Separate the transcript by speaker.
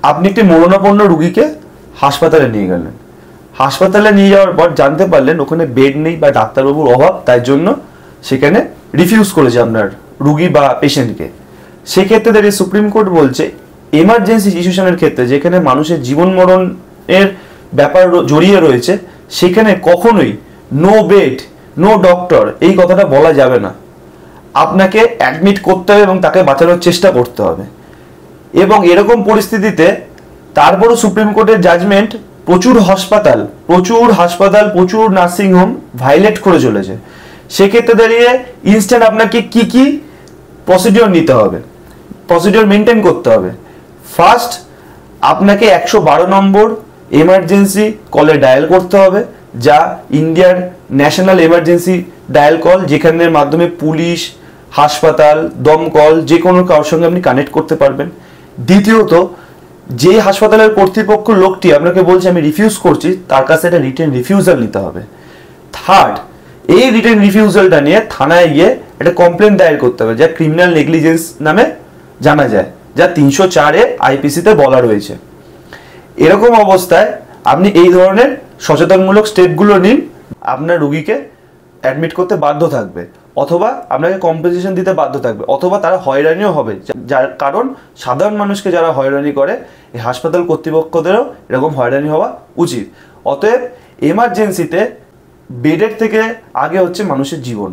Speaker 1: আপনি একটি মরণাপন্ন রুগীকে হাসপাতালে নিয়ে গেলেন, হাসপাতালে নিয়ে যাওয়ার পর জানতে পারলেন ওখানে বেড নেই বা ডাক্তারবাবুর অভাব, তাই জন্য সেখানে রিফিউজ করেছে আপনার রুগী বা পেশেন্টকে। সেক্ষেত্রে দাঁড়িয়ে সুপ্রিম কোর্ট বলছে এমার্জেন্সি সিচুয়েশনের ক্ষেত্রে যেখানে মানুষের জীবন মরণের ব্যাপার জড়িয়ে রয়েছে সেখানে কখনোই নো বেড নো ডক্টর এই কথাটা বলা যাবে না। আপনাকে অ্যাডমিট করতে হবে এবং তাকে বাঁচানোর চেষ্টা করতে হবে। এবং এরকম পরিস্থিতিতে তারপরও সুপ্রিম কোর্টের জাজমেন্ট প্রচুর হাসপাতাল প্রচুর নার্সিংহোম ভাইলেট করে চলেছে। সেক্ষেত্রে দাঁড়িয়ে ইনস্ট্যান্ট আপনাকে কি প্রসিডিওর নিতে হবে, প্রসিডিওর মেনটেন করতে হবে। ফার্স্ট, আপনাকে 112 নম্বর এমার্জেন্সি কলে ডায়াল করতে হবে, যা ইন্ডিয়ার ন্যাশনাল এমার্জেন্সি ডায়াল কল, যেখানের মাধ্যমে পুলিশ, হাসপাতাল, দমকল যে কোনো কারোর সঙ্গে আপনি কানেক্ট করতে পারবেন। দ্বিতীয়ত, যে হাসপাতালের কর্তৃপক্ষ লোকটি আপনাকে বলছে আমি রিফিউজ করছি, তার কাছে একটা রিটেন রিফিউজাল নিতে হবে। থার্ড, এই রিটেন রিফিউজালটা নিয়ে থানায় গিয়ে একটা কমপ্লেন দায়ের করতে হবে, যা ক্রিমিনাল নেগলিজেন্স নামে জানা যায়, যা 304 আইপিসিতে বলা রয়েছে। এরকম অবস্থায় আপনি এই ধরনের সচেতনমূলক স্টেপগুলো নিন, আপনার রুগীকে অ্যাডমিট করতে বাধ্য থাকবে, অথবা আপনাকে কম্পেনসেশন দিতে বাধ্য থাকবে, অথবা তারা হয়রানিও হবে। যার কারণ সাধারণ মানুষকে যারা হয়রানি করে এই হাসপাতাল কর্তৃপক্ষদেরও এরকম হয়রানি হওয়া উচিত। অতএব এমার্জেন্সিতে বেডের থেকে আগে হচ্ছে মানুষের জীবন।